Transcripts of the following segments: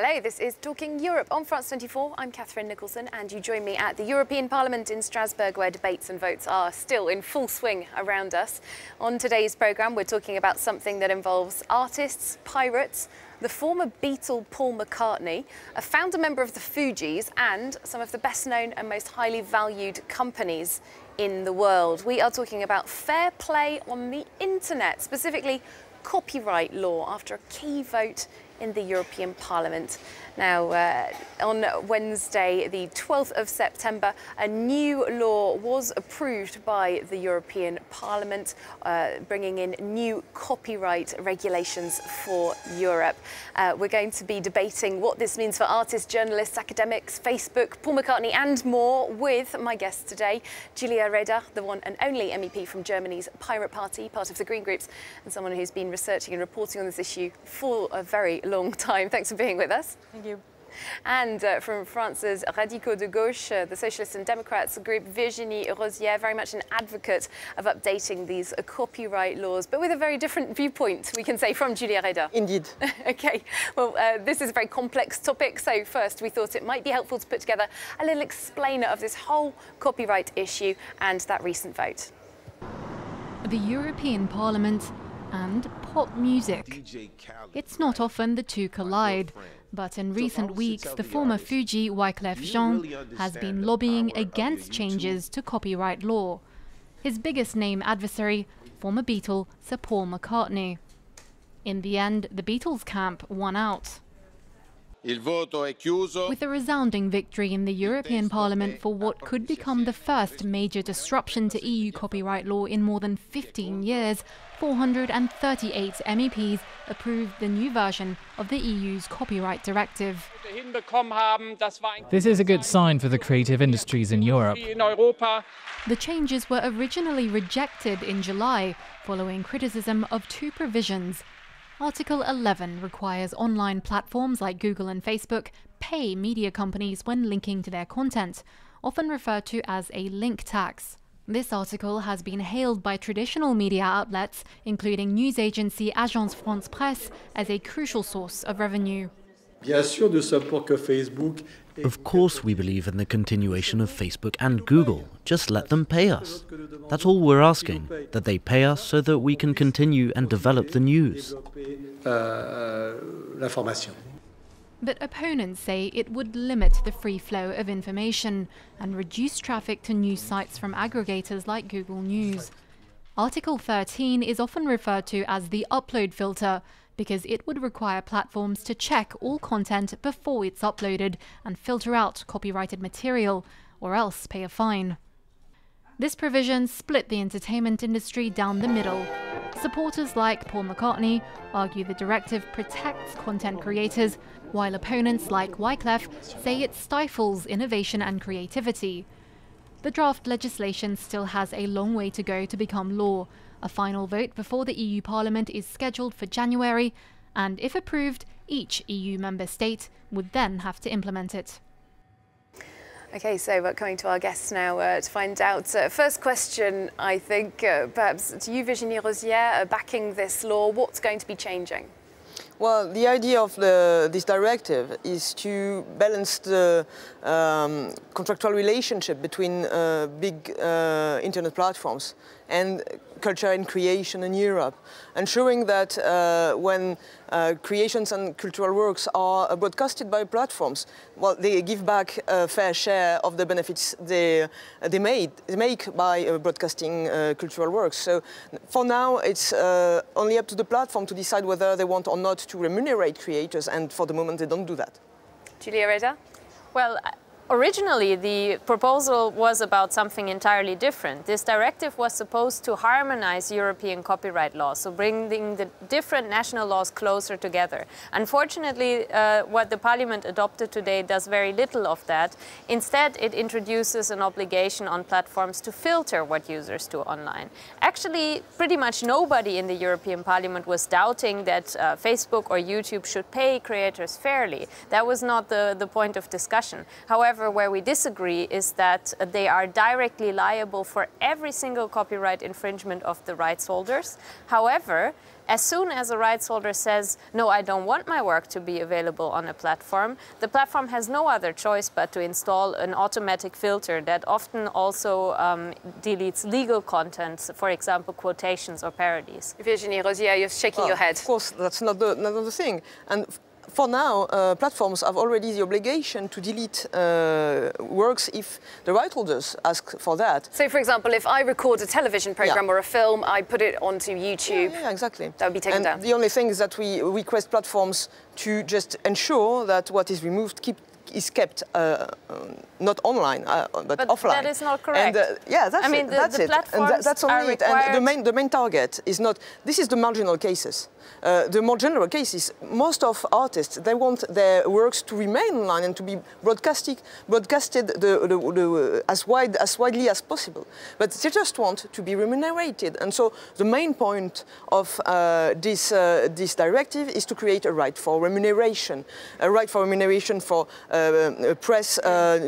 Hello, this is Talking Europe on France 24. I'm Catherine Nicholson and you join me at the European Parliament in Strasbourg, where debates and votes are still in full swing around us. On today's programme, we're talking about something that involves artists, pirates, the former Beatle Paul McCartney, a founder member of the Fugees, and some of the best known and most highly valued companies in the world. We are talking about fair play on the internet, specifically copyright law, after a key vote in the European Parliament. Now, on Wednesday, the 12th of September, a new law was approved by the European Parliament, bringing in new copyright regulations for Europe. We're going to be debating what this means for artists, journalists, academics, Facebook, Paul McCartney and more with my guests today, Julia Reda, the one and only MEP from Germany's Pirate Party, part of the Green Groups, and someone who's been researching and reporting on this issue for a very long time. Thanks for being with us. Thank you. And from France's Radicaux de Gauche, the Socialists and Democrats group, Virginie Rosière, very much an advocate of updating these copyright laws, but with a very different viewpoint, we can say, from Julia Reda. Indeed. Okay, well, this is a very complex topic, so first we thought it might be helpful to put together a little explainer of this whole copyright issue and that recent vote. The European Parliament and pop music. It's not often the two collide, but in recent weeks the former Fuji Wyclef Jean has been lobbying against changes to copyright law. His biggest name adversary, former Beatle Sir Paul McCartney. In the end, the Beatles camp won out, with a resounding victory in the European Parliament for what could become the first major disruption to EU copyright law in more than 15 years. 438 MEPs approved the new version of the EU's copyright directive. This is a good sign for the creative industries in Europe. The changes were originally rejected in July following criticism of two provisions. Article 11 requires online platforms like Google and Facebook pay media companies when linking to their content, often referred to as a link tax. This article has been hailed by traditional media outlets, including news agency Agence France Presse, as a crucial source of revenue. Of course we believe in the continuation of Facebook and Google. Just let them pay us. That's all we're asking, that they pay us so that we can continue and develop the news. But opponents say it would limit the free flow of information and reduce traffic to news sites from aggregators like Google News. Article 13 is often referred to as the upload filter because it would require platforms to check all content before it's uploaded and filter out copyrighted material, or else pay a fine. This provision split the entertainment industry down the middle. Supporters like Paul McCartney argue the directive protects content creators, while opponents like Wyclef say it stifles innovation and creativity. The draft legislation still has a long way to go to become law. A final vote before the EU Parliament is scheduled for January, and if approved, each EU member state would then have to implement it. Okay, so we're coming to our guests now to find out. First question, I think, perhaps to you, Virginie Rosière, backing this law, what's going to be changing? Well, the idea of this directive is to balance the contractual relationship between big internet platforms and culture and creation in Europe, ensuring that when creations and cultural works are broadcasted by platforms, well, they give back a fair share of the benefits they make by broadcasting cultural works. So for now, it's only up to the platform to decide whether they want or not to remunerate creators, and for the moment they don't do that. Julia Reda? Well, originally, the proposal was about something entirely different. This directive was supposed to harmonize European copyright law, so bringing the different national laws closer together. Unfortunately, what the Parliament adopted today does very little of that. Instead, it introduces an obligation on platforms to filter what users do online. Actually, pretty much nobody in the European Parliament was doubting that Facebook or YouTube should pay creators fairly. That was not the point of discussion. However, However, where we disagree is that they are directly liable for every single copyright infringement of the rights holders. However, as soon as a rights holder says, no, I don't want my work to be available on a platform, the platform has no other choice but to install an automatic filter that often also deletes legal content, for example, quotations or parodies. Virginie Rosier, you're shaking your head. Of course, that's not the thing. And for now, platforms have already the obligation to delete works if the right holders ask for that. So, for example, if I record a television program or a film, I put it onto YouTube. Yeah, exactly. That would be taken down. The only thing is that we request platforms to just ensure that what is removed is kept not online but offline. That is not correct. And, yeah, that's it. That's it. And that's only it. And the main target is not. This is the marginal cases. The more general cases, most of artists, they want their works to remain online and to be broadcasted as widely as possible. But they just want to be remunerated. And so the main point of this directive is to create a right for remuneration, for press,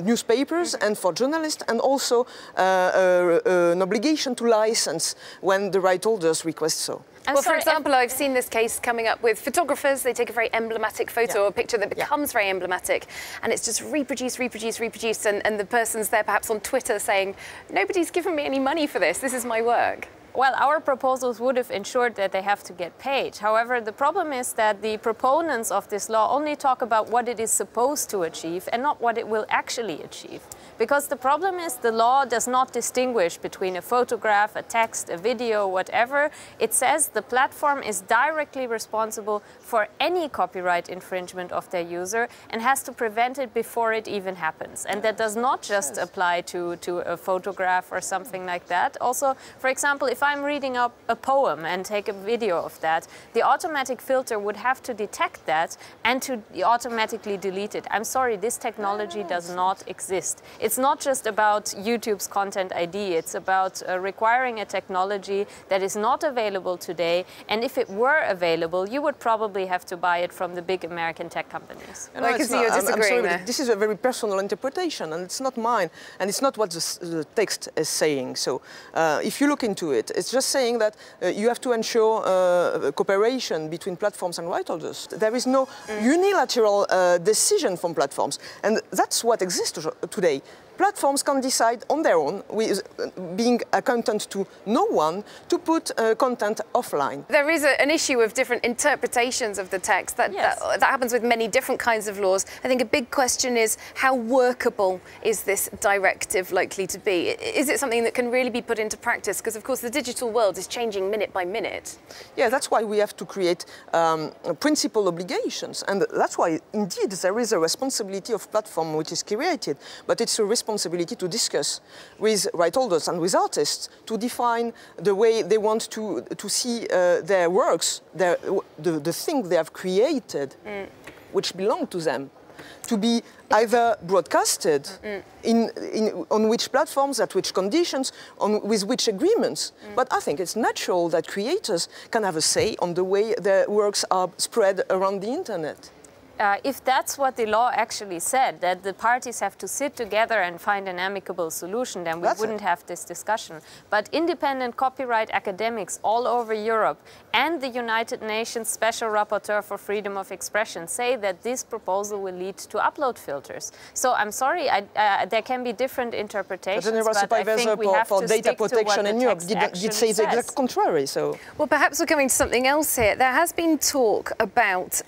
newspapers, and for journalists, and also an obligation to license when the right holders request so. Well, for example, I've seen this case coming up with photographers. They take a very emblematic photo or a picture that becomes very emblematic, and it's just reproduced, and the person's there perhaps on Twitter saying, nobody's given me any money for this, this is my work. Well, our proposals would have ensured that they have to get paid. However, the problem is that the proponents of this law only talk about what it is supposed to achieve and not what it will actually achieve. Because the problem is the law does not distinguish between a photograph, a text, a video, whatever. It says the platform is directly responsible for any copyright infringement of their user and has to prevent it before it even happens. And that does not just apply to a photograph or something like that. Also, for example, if I'm reading up a poem and take a video of that, the automatic filter would have to detect that and to automatically delete it. I'm sorry, this technology does not exist. It's not just about YouTube's content ID, it's about requiring a technology that is not available today, and if it were available, you would probably have to buy it from the big American tech companies. No, I can see you're disagreeing there. This is a very personal interpretation, and it's not mine, and it's not what the text is saying. So if you look into it, it's just saying that you have to ensure cooperation between platforms and right holders. There is no unilateral decision from platforms, and that's what exists today. Platforms can decide on their own, being accountant to no one, to put content offline. There is an issue of different interpretations of the text. That happens with many different kinds of laws. I think a big question is how workable is this directive likely to be? Is it something that can really be put into practice? Because, of course, the digital world is changing minute by minute. Yeah, that's why we have to create principal obligations. And that's why, indeed, there is a responsibility of platform which is created. But it's a responsibility to discuss with right holders and with artists to define the way they want to see their works, the thing they have created, which belong to them, to be either broadcasted on which platforms, at which conditions, with which agreements. But I think it's natural that creators can have a say on the way their works are spread around the internet. If that's what the law actually said, that the parties have to sit together and find an amicable solution, then we wouldn't have this discussion. But independent copyright academics all over Europe and the United Nations Special Rapporteur for Freedom of Expression say that this proposal will lead to upload filters. So I'm sorry, there can be different interpretations, but I think we have to stick to what the text actually say the exact contrary. So. Well, perhaps we're coming to something else here. There has been talk about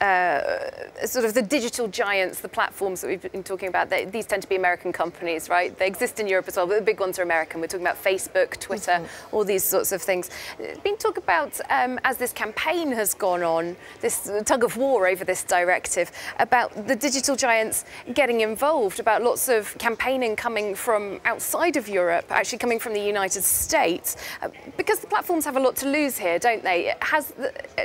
sort of the digital giants, the platforms that we've been talking about. These tend to be American companies, right? They exist in Europe as well, but the big ones are American. We're talking about Facebook, Twitter, all these sorts of things. There's been talk about, as this campaign has gone on, this tug of war over this directive, about the digital giants getting involved, about lots of campaigning coming from outside of Europe, actually coming from the United States, because the platforms have a lot to lose here, don't they?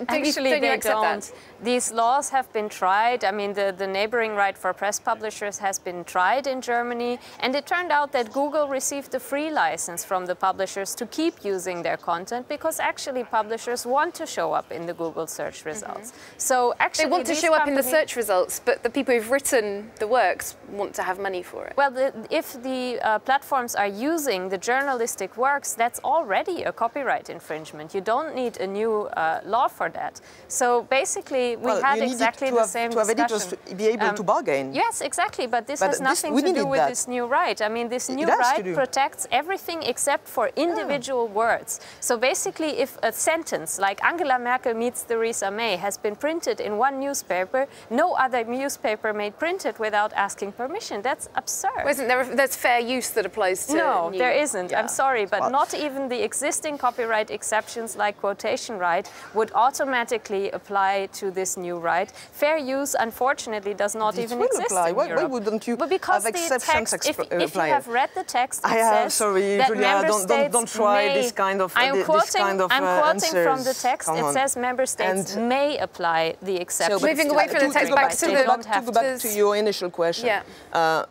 Don't you accept that? These laws have been tried. I mean, the neighboring right for press publishers has been tried in Germany, and it turned out that Google received a free license from the publishers to keep using their content because actually publishers want to show up in the Google search results. So actually they want to show up in the search results, but the people who've written the works want to have money for it. Well, if the platforms are using the journalistic works, that's already a copyright infringement. You don't need a new law for that. So basically, we had exactly the same discussion. Editors to be able to bargain. Yes, exactly, but this has nothing to do with this new right. I mean, this new right protects everything except for individual words. So basically, if a sentence like Angela Merkel meets Theresa May has been printed in one newspaper, no other newspaper may print it without asking permission. That's absurd. Well, isn't there? There's fair use that applies to. No, there isn't. I'm sorry, but not even the existing copyright exceptions like quotation right would automatically apply to this new right. Fair use, unfortunately, does not even exist in Europe. Why wouldn't you have exceptions if you have read the text, it says sorry, that Julia, member states don't try may, this kind of I'm quoting answers. from the text. It says member states may apply the exception. So moving away from the text, back to go back to your initial question. Yeah.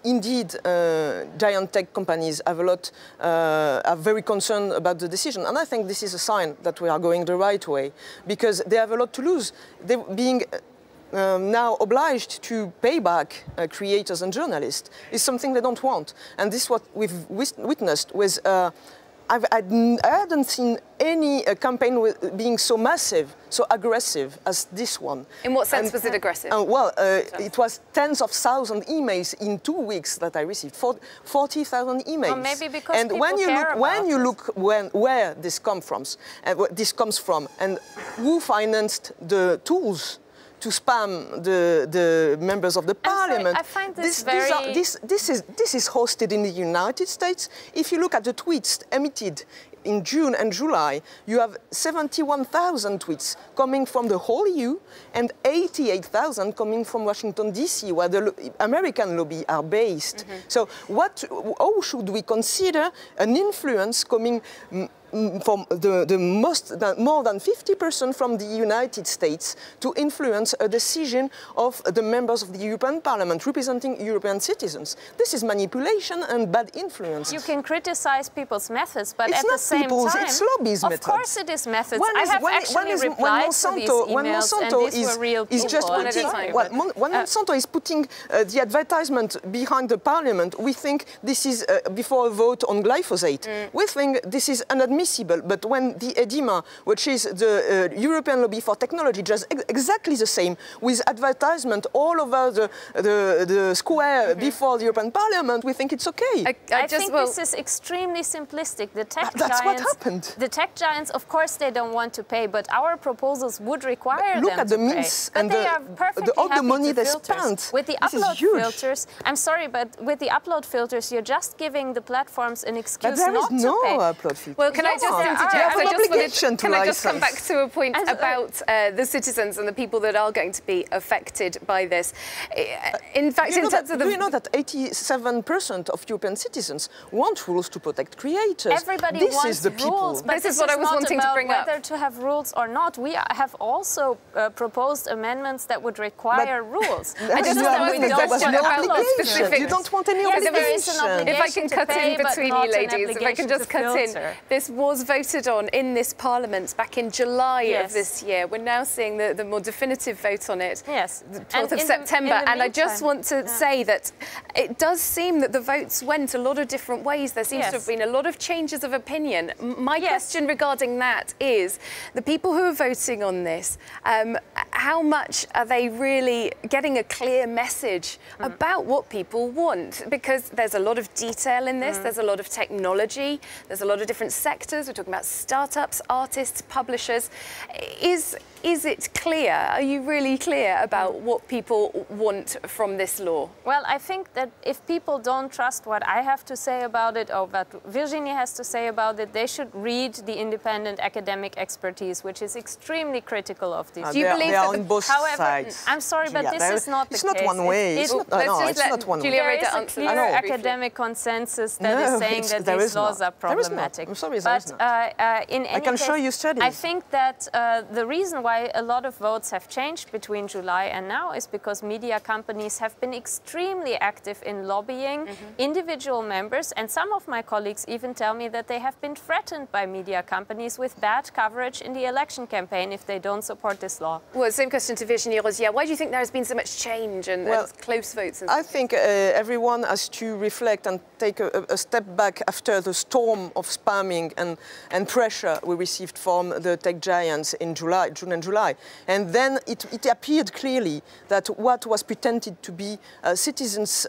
Indeed, giant tech companies have are very concerned about the decision, and I think this is a sign that we are going the right way, because they have a lot to lose. They're being now obliged to pay back creators and journalists is something they don't want, and this is what we've witnessed with. I hadn't seen any campaign being so massive, so aggressive as this one. In what sense was it aggressive? It was tens of thousands emails in 2 weeks that I received, 40,000 emails. Well, maybe because and when you look where this comes from, and who financed the tools to spam the members of the parliament. I find this this is hosted in the United States. If you look at the tweets emitted in June and July, you have 71,000 tweets coming from the whole EU and 88,000 coming from Washington, D.C., where the American lobby are based. So how should we consider an influence coming from more than 50% from the United States to influence a decision of the members of the European Parliament representing European citizens? This is manipulation and bad influence. You can criticize people's methods, but it's at the same time, it's lobbies methods. Of course it is methods. I have actually replied to these emails, and these were real people. When Monsanto is putting the advertisement behind the Parliament, we think this is before a vote on glyphosate. We think this is inadmissible. But when the EDIMA, which is the European lobby for technology, does exactly the same with advertisement all over the square before the European Parliament, we think it's okay. I think this is extremely simplistic. The tech That's what happened. The tech giants, of course, they don't want to pay, but our proposals would require Look at the means and all the money they spent. With the upload filters, I'm sorry, but with the upload filters, you're just giving the platforms an excuse not to pay. But there is no upload filter. Well, can I just interject? Can I just come back to a point about the citizens and the people that are going to be affected by this? In fact, do you know that 87% of European citizens want rules to protect creators? Everybody wants rules, but this is what I was wanting to bring up. Whether to have rules or not, we have also proposed amendments that would require rules. I just want to about specifics. You don't want any obligation. If I can cut in between you ladies, if I can just cut in. This was voted on in this Parliament back in July of this year. We're now seeing the more definitive vote on it, the 12th of September. And I just want to say that it does seem that the votes went a lot of different ways. There seems to have been a lot of changes of opinion. My question regarding that is, the people who are voting on this, how much are they really getting a clear message about what people want? Because there's a lot of detail in this, there's a lot of technology, there's a lot of different sectors. We're talking about startups, artists, publishers. Is it clear? Are you really clear about what people want from this law? Well, I think that if people don't trust what I have to say about it or what Virginie has to say about it, they should read the independent academic expertise, which is extremely critical of this. Do you believe that on both However, sides. I'm sorry, but this is not the case. It's not one way. It's not one way. There is a clear academic consensus that is saying that these laws are problematic. I'm sorry, there is not. In any I can case, show you studies. I think that the reason why a lot of votes have changed between July and now is because media companies have been extremely active in lobbying individual members, and some of my colleagues even tell me that they have been threatened by media companies with bad coverage in the election campaign if they don't support this law. Well, same question to Virginie Rosière. Why do you think there has been so much change and close votes? I think everyone has to reflect and take a step back after the storm of spamming and pressure we received from the tech giants in June and July. And then it appeared clearly that what was pretended to be a citizens'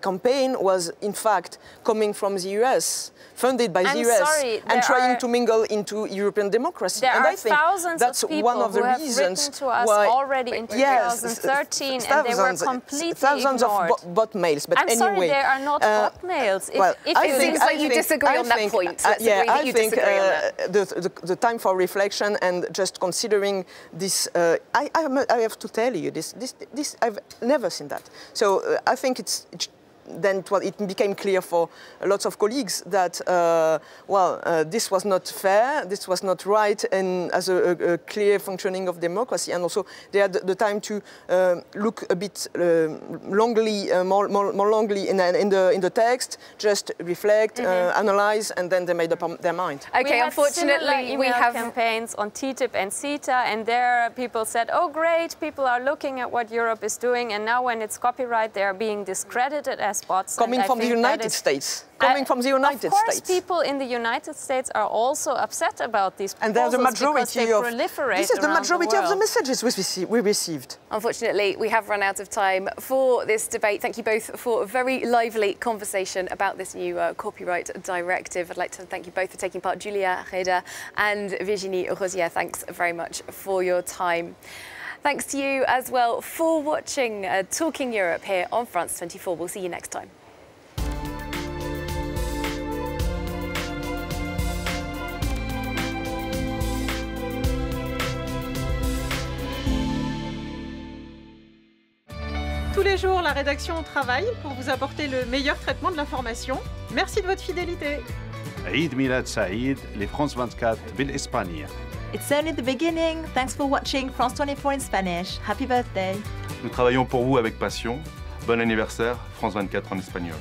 campaign was in fact coming from the US, funded by the US, and trying to mingle into European democracy. And I think that's one of the reasons to us why already in 2013, and they were completely thousands ignored. of bot mails. But I'm anyway, sorry, they are not bot mails. It seems like you disagree on that point. Let's agree that you disagree on that. The time for reflection and just considering this, I have to tell you, this I've never seen that. So I think it became clear for lots of colleagues that, this was not fair, this was not right, and as a clear functioning of democracy. And also, they had the time to look a bit more longly in the text, just reflect, analyze, and then they made up their mind. Okay, unfortunately, we have campaigns on TTIP and CETA, and there people said, "Oh, great! People are looking at what Europe is doing," and now when it's copyright, they are being discredited as bots. Coming from the United States. Coming from the United States. Of course, people in the United States are also upset about these proposals, and there's a majority of this is the majority of the messages we received. Unfortunately, we have run out of time for this debate. Thank you both for a very lively conversation about this new copyright directive. I'd like to thank you both for taking part, Julia Guérard and Virginie Rosière. Thanks very much for your time. Thanks to you as well for watching Talking Europe here on France 24. We'll see you next time. Tous les jours, la rédaction travaille pour vous apporter le meilleur traitement de l'information. Merci de votre fidélité. عيد ميلاد سعيد لفرانس 24 بالإسبانية. It's only the beginning. Thanks for watching France 24 in Spanish. Happy birthday. Nous travaillons pour vous avec passion. Bon anniversaire, France 24 en espagnol.